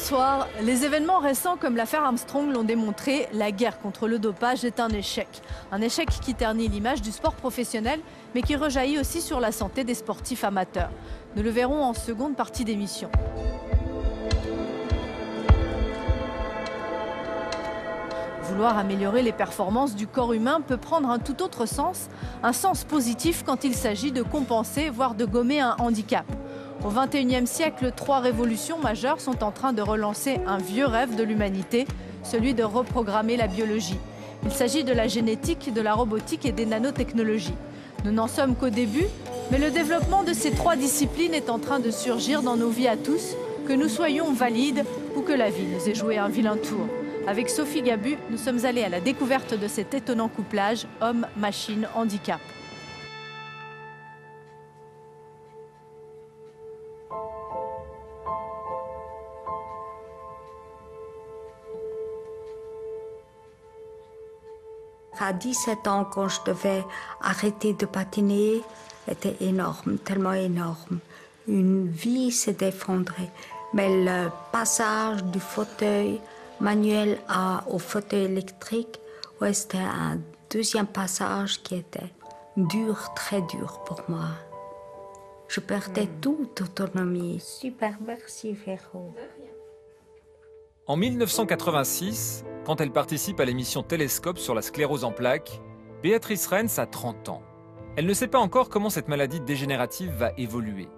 Bonsoir. Les événements récents comme l'affaire Armstrong l'ont démontré, la guerre contre le dopage est un échec. Un échec qui ternit l'image du sport professionnel, mais qui rejaillit aussi sur la santé des sportifs amateurs. Nous le verrons en seconde partie d'émission. Vouloir améliorer les performances du corps humain peut prendre un tout autre sens, un sens positif quand il s'agit de compenser, voire de gommer un handicap. Au XXIe siècle, 3 révolutions majeures sont en train de relancer un vieux rêve de l'humanité, celui de reprogrammer la biologie. Il s'agit de la génétique, de la robotique et des nanotechnologies. Nous n'en sommes qu'au début, mais le développement de ces 3 disciplines est en train de surgir dans nos vies à tous, que nous soyons valides ou que la vie nous ait joué un vilain tour. Avec Sophie Gabu, nous sommes allés à la découverte de cet étonnant couplage homme-machine-handicap. À 17 ans, quand je devais arrêter de patiner, était énorme, tellement énorme. Une vie s'est effondrée. Mais le passage du fauteuil manuel au fauteuil électrique, ouais, c'était un deuxième passage qui était dur, très dur pour moi. Je perdais toute autonomie. Super, merci Véro. En 1986, quand elle participe à l'émission Télescope sur la sclérose en plaques, Béatrice Renz a 30 ans. Elle ne sait pas encore comment cette maladie dégénérative va évoluer.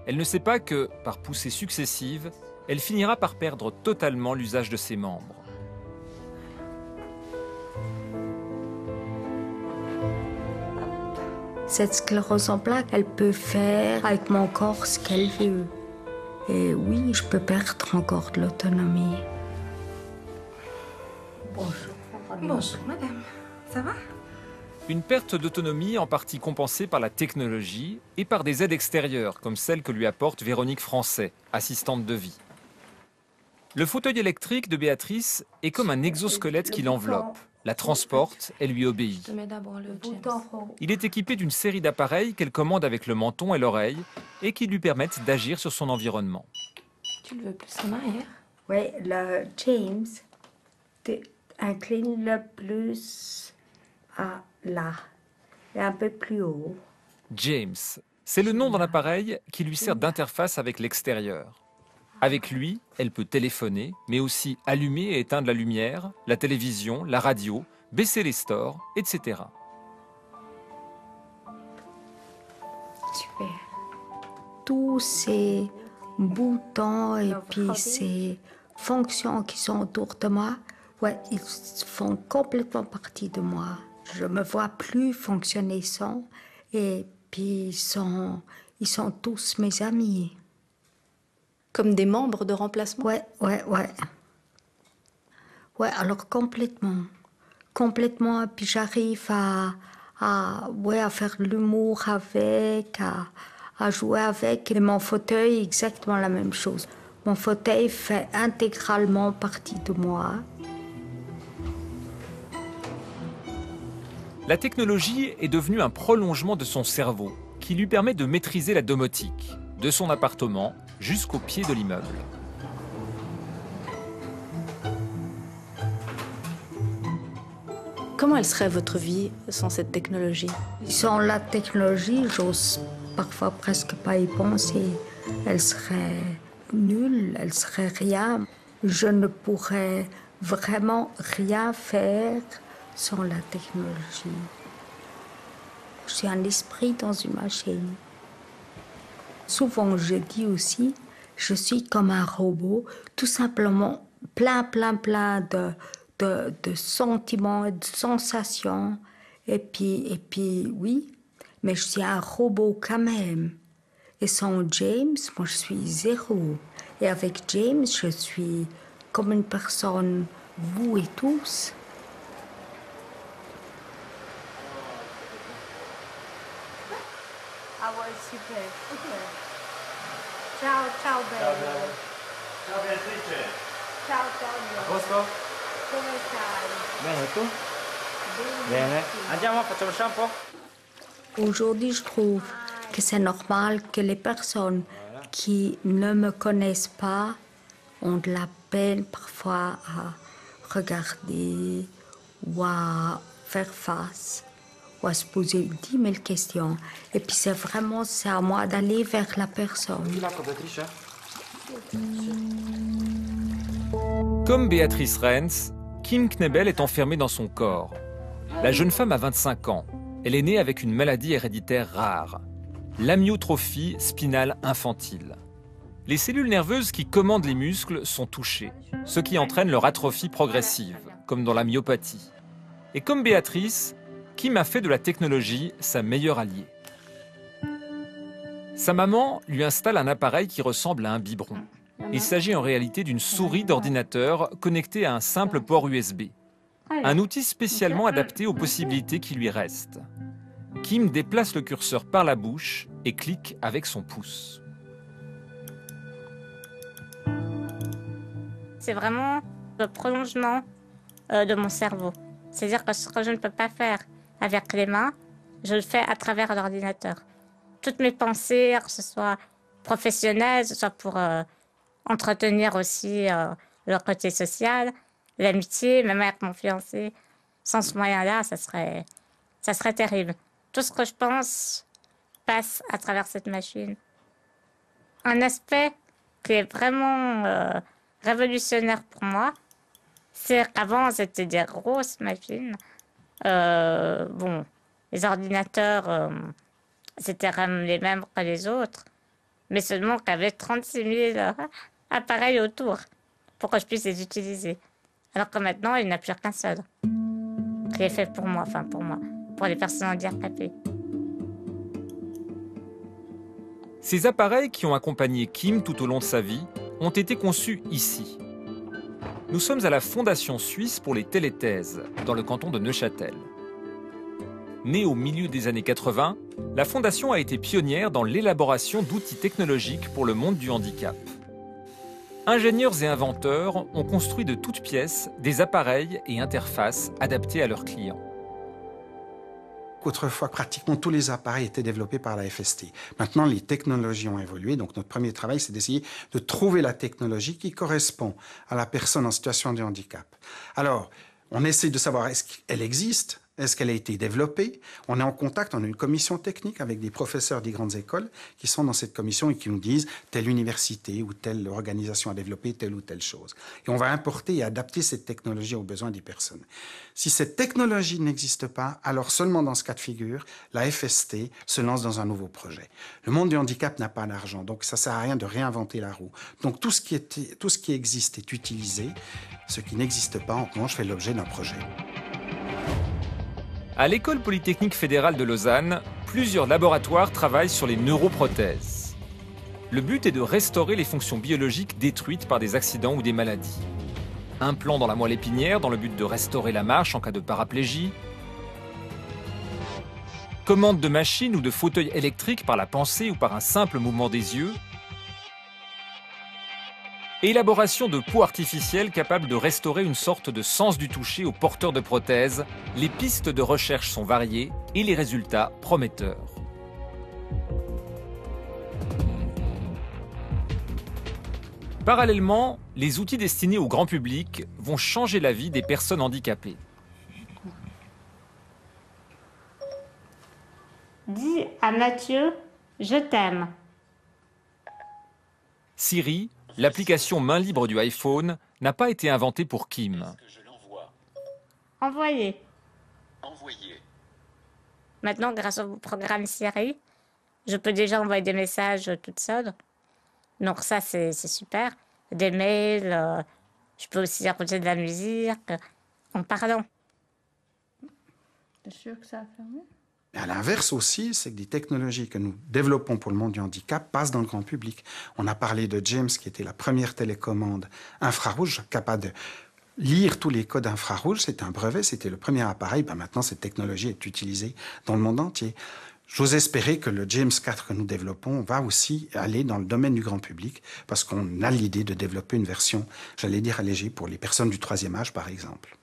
Elle ne sait pas que, par poussées successives, elle finira par perdre totalement l'usage de ses membres. Cette sclérose en plaques, elle peut faire avec mon corps ce qu'elle veut. Et oui, je peux perdre encore de l'autonomie. Bonjour. Bonjour, madame. Ça va? Une perte d'autonomie en partie compensée par la technologie et par des aides extérieures, comme celle que lui apporte Véronique Français, assistante de vie. Le fauteuil électrique de Béatrice est comme un exosquelette qui l'enveloppe, la transporte et lui obéit. Il est équipé d'une série d'appareils qu'elle commande avec le menton et l'oreille et qui lui permettent d'agir sur son environnement. Tu le veux plus en arrière? Oui, le James incline le plus à là et un peu plus haut. James, c'est le nom d'un appareil qui lui sert d'interface avec l'extérieur. Avec lui, elle peut téléphoner, mais aussi allumer et éteindre la lumière, la télévision, la radio, baisser les stores, etc. Super. Tous ces boutons et puis ces fonctions qui sont autour de moi, ouais, ils font complètement partie de moi. Je me vois plus fonctionner sans, et puis ils sont tous mes amis. Comme des membres de remplacement? Ouais. Ouais, alors complètement. Complètement, et puis j'arrive à faire de l'humour avec, à jouer avec. Et mon fauteuil, exactement la même chose. Mon fauteuil fait intégralement partie de moi. La technologie est devenue un prolongement de son cerveau qui lui permet de maîtriser la domotique, de son appartement jusqu'au pied de l'immeuble. Comment elle serait votre vie sans cette technologie? Sans la technologie, j'ose parfois presque pas y penser. Elle serait nulle, elle serait rien. Je ne pourrais vraiment rien faire sans la technologie. Je suis un esprit dans une machine. Souvent, je dis aussi, je suis comme un robot, tout simplement plein de sentiments et de sensations. Et puis, oui, mais je suis un robot quand même. Et sans James, moi, je suis zéro. Et avec James, je suis comme une personne, vous et tous. Ah ouais, super. Ciao, bello. Ciao Beatrice. Ciao, Tonio. A posto? Come stai? Bene, tu? Bene. Andiamo, facciamo shampoo? Aujourd'hui, je trouve que c'est normal que les personnes qui ne me connaissent pas ont de la peine parfois à regarder ou à faire face ou à se poser 10 000 questions. Et puis c'est à moi d'aller vers la personne. Comme Béatrice Renz, Kim Knebel est enfermée dans son corps. La jeune femme a 25 ans. Elle est née avec une maladie héréditaire rare, l'amyotrophie spinale infantile. Les cellules nerveuses qui commandent les muscles sont touchées, ce qui entraîne leur atrophie progressive, comme dans la myopathie. Et comme Béatrice, Kim a fait de la technologie sa meilleure alliée. Sa maman lui installe un appareil qui ressemble à un biberon. Il s'agit en réalité d'une souris d'ordinateur connectée à un simple port USB. Un outil spécialement adapté aux possibilités qui lui restent. Kim déplace le curseur par la bouche et clique avec son pouce. C'est vraiment le prolongement de mon cerveau. C'est-à-dire que ce que je ne peux pas faire avec les mains, je le fais à travers l'ordinateur. Toutes mes pensées, que ce soit professionnelles, que ce soit pour entretenir aussi le côté social, l'amitié, même avec mon fiancé, sans ce moyen-là, ça serait terrible. Tout ce que je pense passe à travers cette machine. Un aspect qui est vraiment révolutionnaire pour moi, c'est qu'avant, c'était des grosses machines. Bon, les ordinateurs, c'était les mêmes que les autres, mais seulement qu'il y avait 36 000 appareils autour pour que je puisse les utiliser. Alors que maintenant, il n'y en a plus qu'un seul qui est fait pour moi, enfin pour les personnes handicapées. Ces appareils qui ont accompagné Kim tout au long de sa vie ont été conçus ici. Nous sommes à la Fondation suisse pour les téléthèses, dans le canton de Neuchâtel. Née au milieu des années 80, la Fondation a été pionnière dans l'élaboration d'outils technologiques pour le monde du handicap. Ingénieurs et inventeurs ont construit de toutes pièces des appareils et interfaces adaptés à leurs clients. Autrefois, pratiquement tous les appareils étaient développés par la FST. Maintenant, les technologies ont évolué. Donc, notre premier travail, c'est d'essayer de trouver la technologie qui correspond à la personne en situation de handicap. Alors, on essaie de savoir est-ce qu'elle existe, est-ce qu'elle a été développée. On est en contact, on a une commission technique avec des professeurs des grandes écoles qui sont dans cette commission et qui nous disent telle université ou telle organisation a développé telle ou telle chose. Et on va importer et adapter cette technologie aux besoins des personnes. Si cette technologie n'existe pas, alors seulement dans ce cas de figure, la FST se lance dans un nouveau projet. Le monde du handicap n'a pas d'argent, donc ça ne sert à rien de réinventer la roue. Donc tout ce qui existe est utilisé. Ce qui n'existe pas, en revanche, fait l'objet d'un projet. À l'École polytechnique fédérale de Lausanne, plusieurs laboratoires travaillent sur les neuroprothèses. Le but est de restaurer les fonctions biologiques détruites par des accidents ou des maladies. Implant dans la moelle épinière dans le but de restaurer la marche en cas de paraplégie. Commande de machine ou de fauteuil électrique par la pensée ou par un simple mouvement des yeux. Élaboration de peau artificielle capable de restaurer une sorte de sens du toucher aux porteurs de prothèses. Les pistes de recherche sont variées et les résultats prometteurs. Parallèlement, les outils destinés au grand public vont changer la vie des personnes handicapées. Dis à Mathieu, je t'aime. Siri, l'application main libre du iPhone, n'a pas été inventée pour Kim. Envoyer. Maintenant, grâce au programme Siri, je peux déjà envoyer des messages toute seule. Donc ça, c'est super. Des mails, je peux aussi écouter de la musique en parlant. T'es sûr que ça a fermé? Et à l'inverse aussi, c'est que des technologies que nous développons pour le monde du handicap passent dans le grand public. On a parlé de James, qui était la première télécommande infrarouge, capable de lire tous les codes infrarouges. C'était un brevet, c'était le premier appareil. Ben maintenant, cette technologie est utilisée dans le monde entier. J'ose espérer que le James 4 que nous développons va aussi aller dans le domaine du grand public, parce qu'on a l'idée de développer une version, j'allais dire allégée, pour les personnes du 3e âge, par exemple.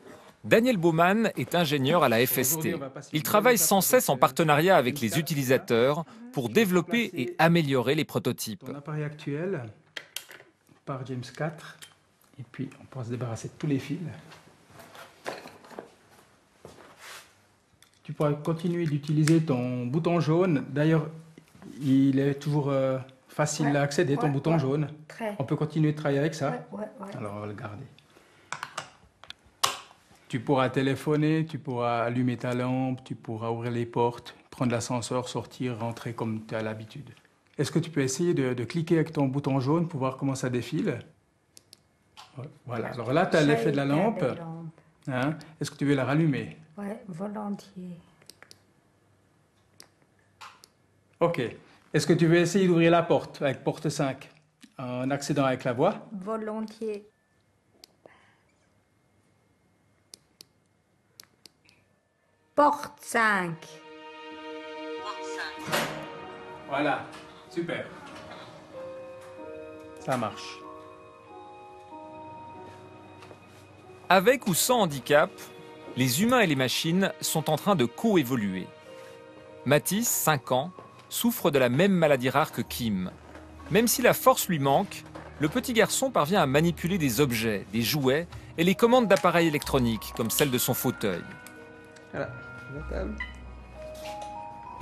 Daniel Baumann est ingénieur à la FST. Il travaille sans cesse en partenariat avec les utilisateurs pour développer et améliorer les prototypes. Ton appareil actuel par James 4 Et puis, on pourra se débarrasser de tous les fils. Tu pourras continuer d'utiliser ton bouton jaune. D'ailleurs, il est toujours facile à accéder, ton bouton jaune. Très. On peut continuer de travailler avec ça. Ouais. Alors, on va le garder. Tu pourras téléphoner, tu pourras allumer ta lampe, tu pourras ouvrir les portes, prendre l'ascenseur, sortir, rentrer comme tu as l'habitude. Est-ce que tu peux essayer de cliquer avec ton bouton jaune pour voir comment ça défile? Voilà. Alors là, tu as l'effet de la lampe. Hein? Est-ce que tu veux la rallumer? Oui, volontiers. OK. Est-ce que tu veux essayer d'ouvrir la porte avec porte 5 en accédant avec la voix? Volontiers. Porte 5. Voilà. Super. Ça marche. Avec ou sans handicap, les humains et les machines sont en train de coévoluer. Mathis, 5 ans, souffre de la même maladie rare que Kim. Même si la force lui manque, le petit garçon parvient à manipuler des objets, des jouets et les commandes d'appareils électroniques, comme celle de son fauteuil. Voilà, la table.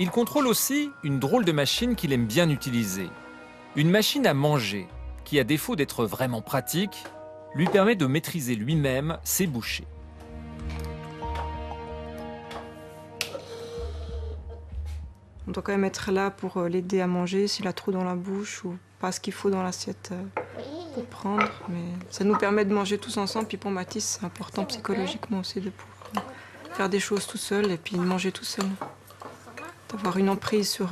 Il contrôle aussi une drôle de machine qu'il aime bien utiliser. Une machine à manger, qui, à défaut d'être vraiment pratique, lui permet de maîtriser lui-même ses bouchées. On doit quand même être là pour l'aider à manger s'il a trop dans la bouche ou pas ce qu'il faut dans l'assiette pour prendre. Mais ça nous permet de manger tous ensemble. Puis pour Mathis, c'est important psychologiquement aussi de pouvoir faire des choses tout seul et puis de manger tout seul. D'avoir une emprise sur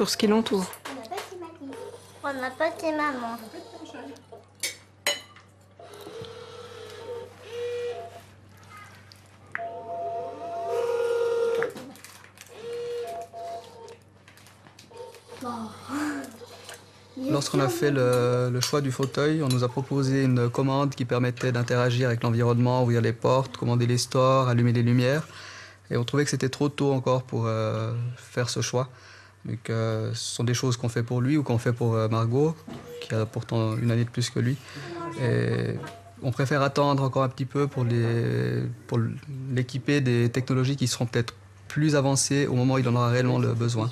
ce qui l'entoure. On n'a pas tes mamans. Lorsqu'on a fait le choix du fauteuil, on nous a proposé une commande qui permettait d'interagir avec l'environnement, ouvrir les portes, commander les stores, allumer les lumières. Et on trouvait que c'était trop tôt encore pour faire ce choix. Vu que ce sont des choses qu'on fait pour lui ou qu'on fait pour Margot, qui a pourtant une année de plus que lui. Et on préfère attendre encore un petit peu pour l'équiper des technologies qui seront peut-être plus avancées au moment où il en aura réellement le besoin.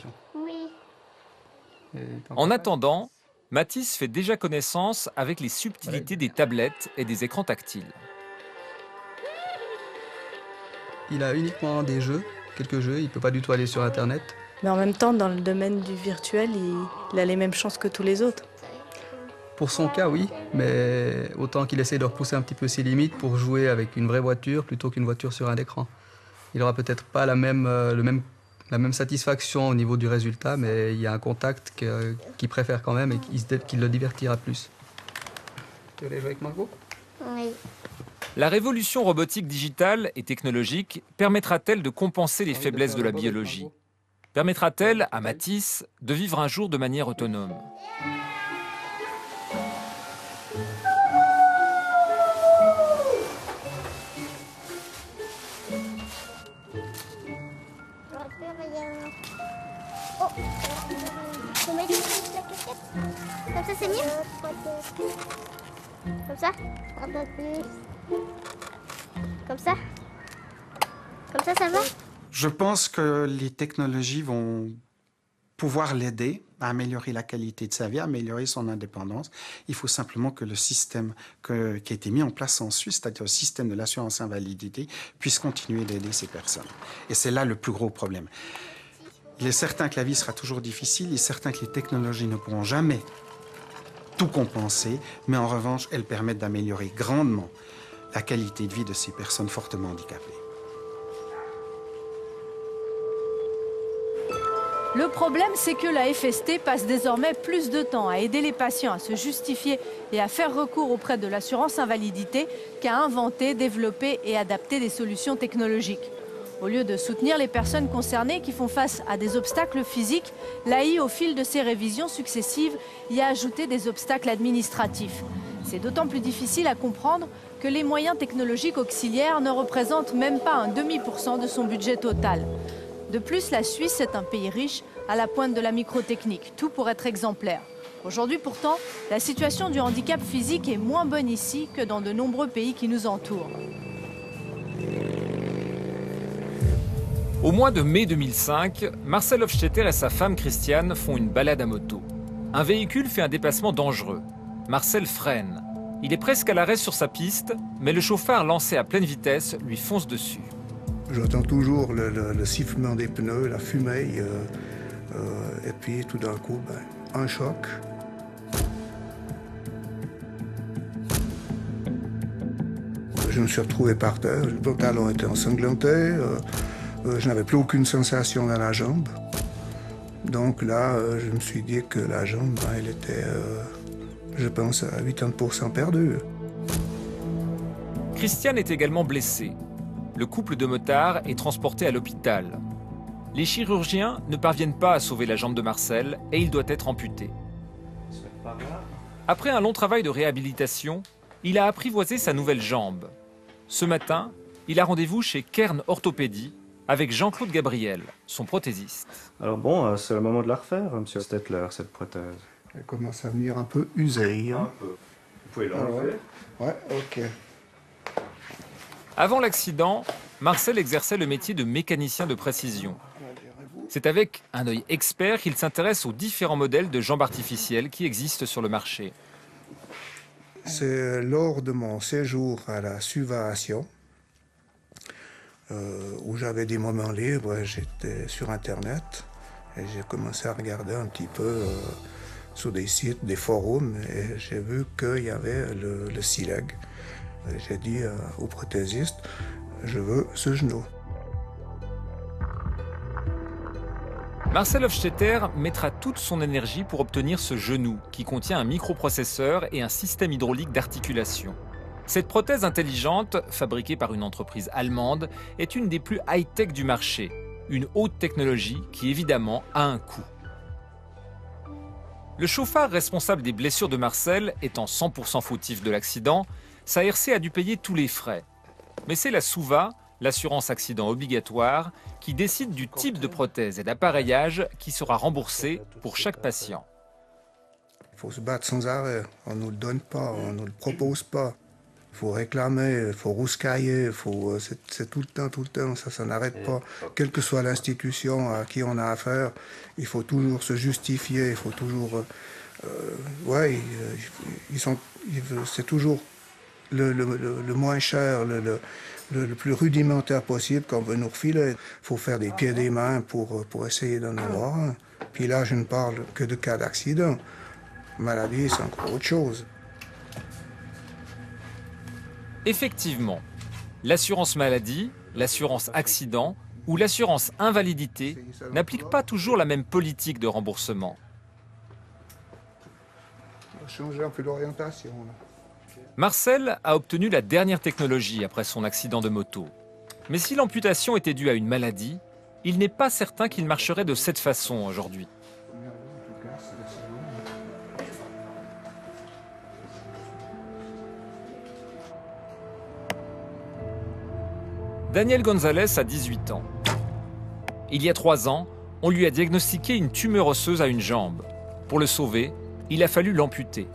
En attendant, Mathis fait déjà connaissance avec les subtilités des tablettes et des écrans tactiles. Il a uniquement des jeux, quelques jeux, il ne peut pas du tout aller sur Internet. Mais en même temps, dans le domaine du virtuel, il a les mêmes chances que tous les autres. Pour son cas, oui, mais autant qu'il essaie de repousser un petit peu ses limites pour jouer avec une vraie voiture plutôt qu'une voiture sur un écran. Il n'aura peut-être pas la même satisfaction au niveau du résultat, mais il y a un contact qu'il préfère quand même et qui le divertira plus. Tu veux aller jouer avec Margot? Oui. La révolution robotique digitale et technologique permettra-t-elle de compenser les faiblesses de la biologie? Permettra-t-elle à Mathis de vivre un jour de manière autonome? Comme ça, c'est mieux? Comme ça? Un peu plus. Comme ça? Comme ça va? Je pense que les technologies vont pouvoir l'aider à améliorer la qualité de sa vie, à améliorer son indépendance. Il faut simplement que le système qui a été mis en place en Suisse, c'est-à-dire le système de l'assurance invalidité, puisse continuer d'aider ces personnes. Et c'est là le plus gros problème. Il est certain que la vie sera toujours difficile, il est certain que les technologies ne pourront jamais tout compenser, mais en revanche, elles permettent d'améliorer grandement la qualité de vie de ces personnes fortement handicapées. Le problème, c'est que la FST passe désormais plus de temps à aider les patients à se justifier et à faire recours auprès de l'assurance invalidité qu'à inventer, développer et adapter des solutions technologiques. Au lieu de soutenir les personnes concernées qui font face à des obstacles physiques, l'AI, au fil de ses révisions successives, y a ajouté des obstacles administratifs. C'est d'autant plus difficile à comprendre que les moyens technologiques auxiliaires ne représentent même pas un demi% de son budget total. De plus, la Suisse est un pays riche à la pointe de la microtechnique, tout pour être exemplaire. Aujourd'hui pourtant, la situation du handicap physique est moins bonne ici que dans de nombreux pays qui nous entourent. Au mois de mai 2005, Marcel Hofstetter et sa femme Christiane font une balade à moto. Un véhicule fait un déplacement dangereux. Marcel freine. Il est presque à l'arrêt sur sa piste, mais le chauffard lancé à pleine vitesse lui fonce dessus. J'entends toujours le sifflement des pneus, la fumée, et puis tout d'un coup, un choc. Je me suis retrouvé par terre, le pantalon était ensanglanté, je n'avais plus aucune sensation dans la jambe. Donc là, je me suis dit que la jambe, elle était, je pense, à 80% perdue. Christiane est également blessée. Le couple de motards est transporté à l'hôpital. Les chirurgiens ne parviennent pas à sauver la jambe de Marcel et il doit être amputé. Après un long travail de réhabilitation, il a apprivoisé sa nouvelle jambe. Ce matin, il a rendez-vous chez Kern Orthopédie avec Jean-Claude Gabriel, son prothésiste. Alors bon, c'est le moment de la refaire, monsieur Stettler, cette prothèse. Elle commence à venir un peu usée. Hein. Un peu. Vous pouvez l'enlever. Ouais, ok. Avant l'accident, Marcel exerçait le métier de mécanicien de précision. C'est avec un œil expert qu'il s'intéresse aux différents modèles de jambes artificielles qui existent sur le marché. C'est lors de mon séjour à la Suvation, où j'avais des moments libres, j'étais sur Internet et j'ai commencé à regarder un petit peu sur des sites, des forums, et j'ai vu qu'il y avait le SILEG. J'ai dit au prothésiste, je veux ce genou. Marcel Hofstetter mettra toute son énergie pour obtenir ce genou qui contient un microprocesseur et un système hydraulique d'articulation. Cette prothèse intelligente, fabriquée par une entreprise allemande, est une des plus high-tech du marché. Une haute technologie qui, évidemment, a un coût. Le chauffard responsable des blessures de Marcel étant 100% fautif de l'accident, sa RC a dû payer tous les frais. Mais c'est la SUVA, l'assurance accident obligatoire, qui décide du type de prothèse et d'appareillage qui sera remboursé pour chaque patient. Il faut se battre sans arrêt. On ne nous le donne pas, on ne nous le propose pas. Il faut réclamer, il faut rouscailler, c'est tout le temps, ça n'arrête pas. Quelle que soit l'institution à qui on a affaire, il faut toujours se justifier, il faut toujours... c'est toujours le moins cher, le plus rudimentaire possible qu'on veut nous refiler. Il faut faire des pieds et des mains pour essayer d'en avoir un. Puis là, je ne parle que de cas d'accident. Maladie, c'est encore autre chose. Effectivement, l'assurance maladie, l'assurance accident ou l'assurance invalidité n'appliquent pas toujours la même politique de remboursement. On va changer un peu d'orientation. Marcel a obtenu la dernière technologie après son accident de moto. Mais si l'amputation était due à une maladie, il n'est pas certain qu'il marcherait de cette façon aujourd'hui. Daniel Gonzalez a 18 ans. Il y a 3 ans, on lui a diagnostiqué une tumeur osseuse à une jambe. Pour le sauver, il a fallu l'amputer.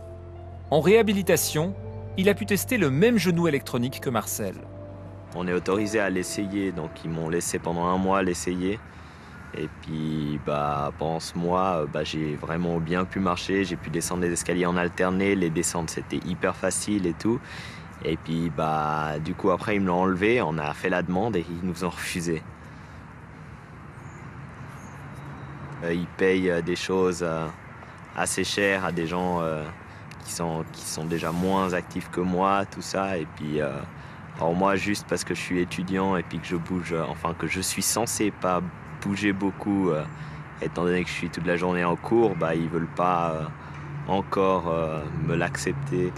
En réhabilitation, il a pu tester le même genou électronique que Marcel. On est autorisé à l'essayer, donc ils m'ont laissé pendant 1 mois l'essayer. Et puis pendant ce mois, j'ai vraiment bien pu marcher, j'ai pu descendre les escaliers en alterné, les descentes c'était hyper facile et tout. Et puis du coup après ils me l'ont enlevé, on a fait la demande et ils nous ont refusé. Ils payent des choses assez chères à des gens qui sont déjà moins actifs que moi, tout ça. Et puis alors moi juste parce que je suis étudiant et puis que je bouge, que je suis censé pas bouger beaucoup, étant donné que je suis toute la journée en cours, ils veulent pas encore me l'accepter.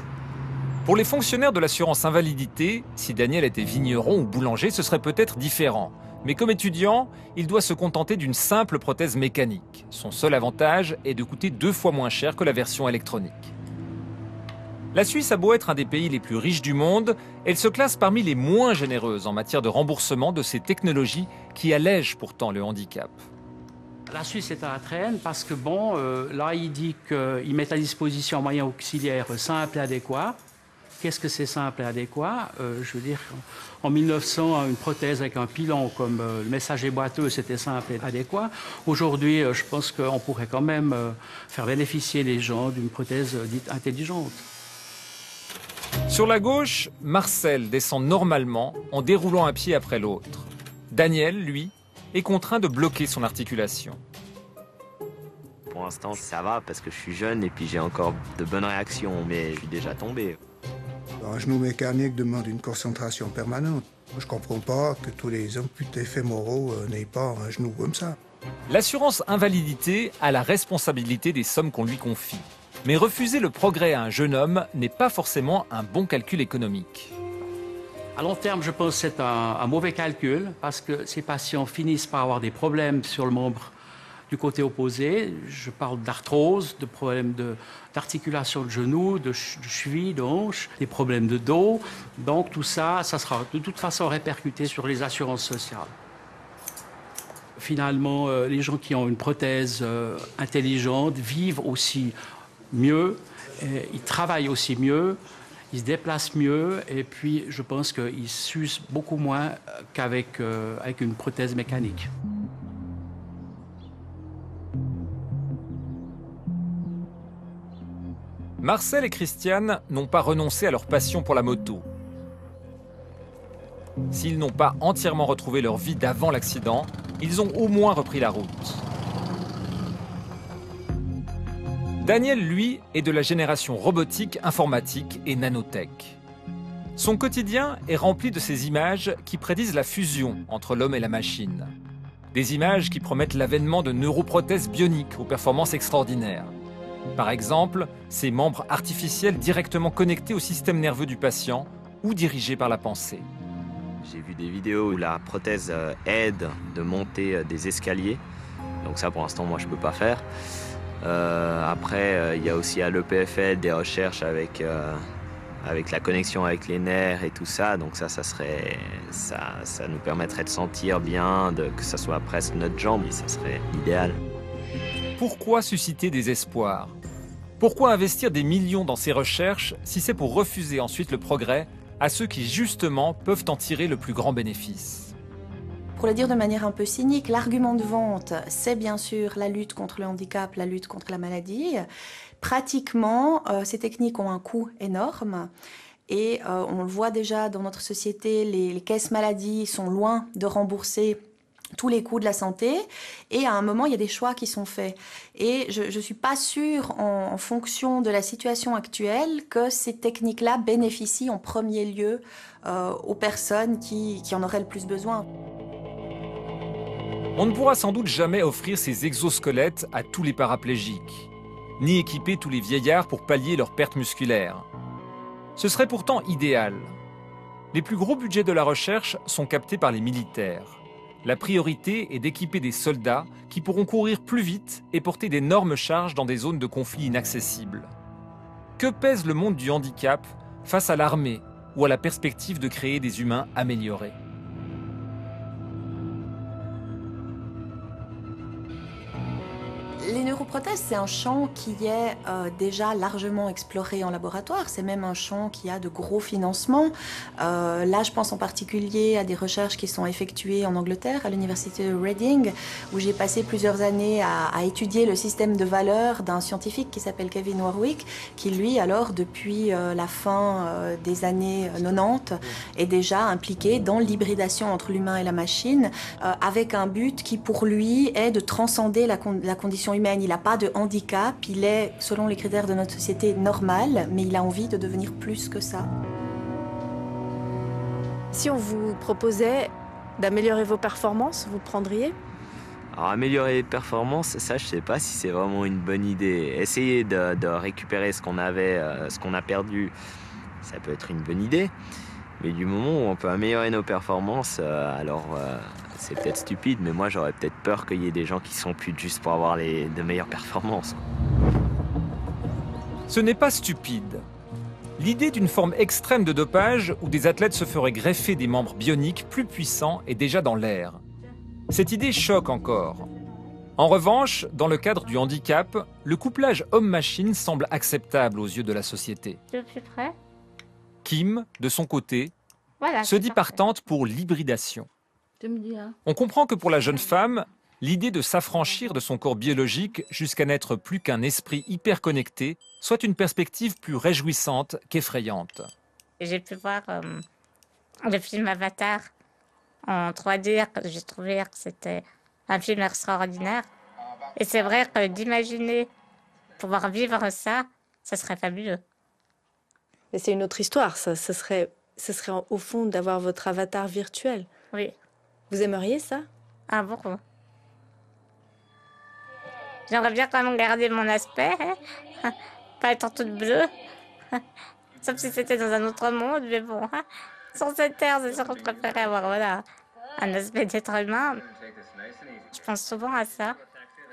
Pour les fonctionnaires de l'assurance invalidité, si Daniel était vigneron ou boulanger, ce serait peut-être différent. Mais comme étudiant, il doit se contenter d'une simple prothèse mécanique. Son seul avantage est de coûter 2 fois moins cher que la version électronique. La Suisse a beau être un des pays les plus riches du monde, elle se classe parmi les moins généreuses en matière de remboursement de ces technologies qui allègent pourtant le handicap. La Suisse est à la traîne parce que, bon, là, il dit qu'il met à disposition un moyen auxiliaire simple et adéquat. Qu'est-ce que c'est simple et adéquat? Je veux dire, en 1900, une prothèse avec un pilon comme le messager boiteux, c'était simple et adéquat. Aujourd'hui, je pense qu'on pourrait quand même faire bénéficier les gens d'une prothèse dite intelligente. Sur la gauche, Marcel descend normalement en déroulant un pied après l'autre. Daniel, lui, est contraint de bloquer son articulation. Pour l'instant, ça va parce que je suis jeune et puis j'ai encore de bonnes réactions, mais je suis déjà tombé. Un genou mécanique demande une concentration permanente. Je ne comprends pas que tous les amputés fémoraux n'aient pas un genou comme ça. L'assurance invalidité a la responsabilité des sommes qu'on lui confie. Mais refuser le progrès à un jeune homme n'est pas forcément un bon calcul économique. À long terme, je pense que c'est un mauvais calcul parce que ces patients finissent par avoir des problèmes sur le membre du côté opposé. Je parle d'arthrose, de problèmes d'articulation de genoux, de cheville, de hanche, des problèmes de dos. Donc tout ça, ça sera de toute façon répercuté sur les assurances sociales. Finalement, les gens qui ont une prothèse intelligente vivent aussi mieux, ils travaillent aussi mieux, ils se déplacent mieux et puis je pense qu'ils s'usent beaucoup moins qu'avec avec une prothèse mécanique. Marcel et Christiane n'ont pas renoncé à leur passion pour la moto. S'ils n'ont pas entièrement retrouvé leur vie d'avant l'accident, ils ont au moins repris la route. Daniel, lui, est de la génération robotique, informatique et nanotech. Son quotidien est rempli de ces images qui prédisent la fusion entre l'homme et la machine. Des images qui promettent l'avènement de neuroprothèses bioniques aux performances extraordinaires. Par exemple, ces membres artificiels directement connectés au système nerveux du patient ou dirigés par la pensée. J'ai vu des vidéos où la prothèse aide de monter des escaliers. Donc ça, pour l'instant, moi, je ne peux pas faire. Après, il y a aussi à l'EPFL des recherches avec la connexion avec les nerfs et tout ça. Donc ça nous permettrait de sentir bien, que ça soit presque notre jambe, et ça serait l'idéal. Pourquoi susciter des espoirs? Pourquoi investir des millions dans ces recherches si c'est pour refuser ensuite le progrès à ceux qui justement peuvent en tirer le plus grand bénéfice? Pour le dire de manière un peu cynique, l'argument de vente, c'est bien sûr la lutte contre le handicap, la lutte contre la maladie. Pratiquement, ces techniques ont un coût énorme. Et on le voit déjà dans notre société, les caisses maladies sont loin de rembourser tous les coûts de la santé, et à un moment, il y a des choix qui sont faits. Et je ne suis pas sûre, en fonction de la situation actuelle, que ces techniques-là bénéficient en premier lieu aux personnes qui en auraient le plus besoin. On ne pourra sans doute jamais offrir ces exosquelettes à tous les paraplégiques, ni équiper tous les vieillards pour pallier leurs pertes musculaires. Ce serait pourtant idéal. Les plus gros budgets de la recherche sont captés par les militaires. La priorité est d'équiper des soldats qui pourront courir plus vite et porter d'énormes charges dans des zones de conflit inaccessibles. Que pèse le monde du handicap face à l'armée ou à la perspective de créer des humains améliorés ? Les neuroprothèses, c'est un champ qui est déjà largement exploré en laboratoire. C'est même un champ qui a de gros financements. Là, je pense en particulier à des recherches qui sont effectuées en Angleterre, à l'université de Reading, où j'ai passé plusieurs années à étudier le système de valeurs d'un scientifique qui s'appelle Kevin Warwick, qui lui, alors, depuis la fin des années 90, est déjà impliqué dans l'hybridation entre l'humain et la machine, avec un but qui, pour lui, est de transcender la condition humaine. Il n'a pas de handicap, il est, selon les critères de notre société, normal, mais il a envie de devenir plus que ça. Si on vous proposait d'améliorer vos performances, vous prendriez? Alors, améliorer les performances, ça, je ne sais pas si c'est vraiment une bonne idée. Essayer de récupérer ce qu'on avait, ce qu'on a perdu, ça peut être une bonne idée. Mais du moment où on peut améliorer nos performances, c'est peut-être stupide, mais moi j'aurais peut-être peur qu'il y ait des gens qui s'amputent juste pour avoir de meilleures performances. Ce n'est pas stupide. L'idée d'une forme extrême de dopage où des athlètes se feraient greffer des membres bioniques plus puissants est déjà dans l'air. Cette idée choque encore. En revanche, dans le cadre du handicap, le couplage homme-machine semble acceptable aux yeux de la société. Tu es plus près? Kim, de son côté, Voilà, se dit partante pour l'hybridation. Tu me dis, hein. On comprend que pour la jeune femme, l'idée de s'affranchir de son corps biologique jusqu'à n'être plus qu'un esprit hyper connecté soit une perspective plus réjouissante qu'effrayante. J'ai pu voir le film Avatar en 3D, j'ai trouvé que c'était un film extraordinaire. Et c'est vrai que d'imaginer pouvoir vivre ça, ça serait fabuleux. Mais c'est une autre histoire, ça. Ce serait au fond d'avoir votre avatar virtuel. Oui. Vous aimeriez ça? Ah, beaucoup. J'aimerais bien quand même garder mon aspect, hein. Pas être toute bleue. Sauf si c'était dans un autre monde, mais bon, hein. Sur cette terre, c'est sûr que je préférerais avoir un aspect d'être humain. Je pense souvent à ça.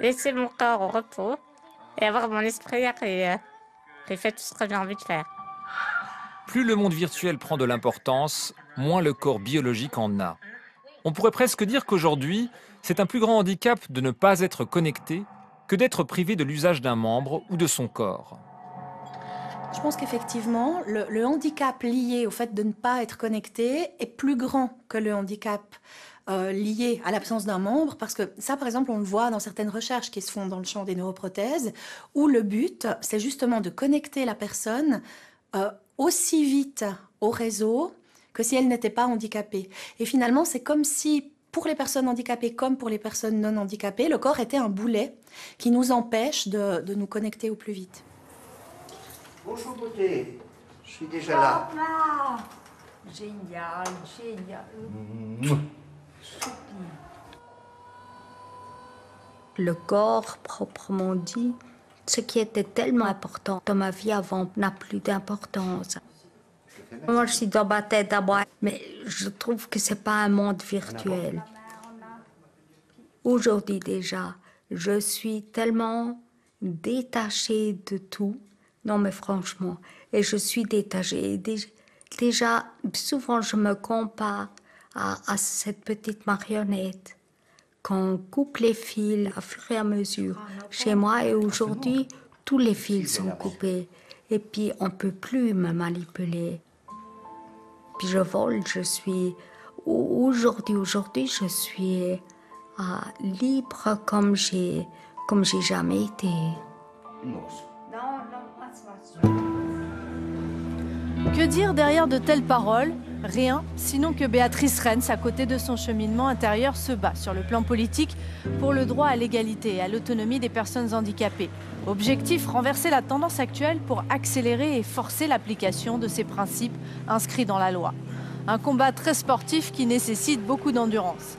Laisser mon corps au repos et avoir mon esprit qui fait tout ce que j'ai envie de faire. Plus le monde virtuel prend de l'importance, moins le corps biologique en a. On pourrait presque dire qu'aujourd'hui, c'est un plus grand handicap de ne pas être connecté que d'être privé de l'usage d'un membre ou de son corps. Je pense qu'effectivement, le handicap lié au fait de ne pas être connecté est plus grand que le handicap lié à l'absence d'un membre, parce que ça, par exemple, on le voit dans certaines recherches qui se font dans le champ des neuroprothèses, où le but, c'est justement de connecter la personne aussi vite au réseau que si elle n'était pas handicapée. Et finalement, c'est comme si, pour les personnes handicapées comme pour les personnes non handicapées, le corps était un boulet qui nous empêche de nous connecter au plus vite. Bonjour beauté, je suis déjà là. Papa, génial, génial. Le corps, proprement dit, ce qui était tellement important dans ma vie avant n'a plus d'importance. Moi, je suis dans ma tête à moi, mais je trouve que c'est pas un monde virtuel. Aujourd'hui déjà, je suis tellement détachée de tout. Non, mais franchement, et je suis détachée. Déjà, souvent, je me compare à cette petite marionnette. Quand on coupe les fils à fur et à mesure chez moi, et aujourd'hui, tous les fils sont coupés. Et puis, on ne peut plus me manipuler. Puis je vole, je suis... Aujourd'hui, je suis libre comme j'ai jamais été. Que dire derrière de telles paroles? Rien, sinon que Béatrice Renz, à côté de son cheminement intérieur, se bat sur le plan politique pour le droit à l'égalité et à l'autonomie des personnes handicapées. Objectif, renverser la tendance actuelle pour accélérer et forcer l'application de ces principes inscrits dans la loi. Un combat très sportif qui nécessite beaucoup d'endurance.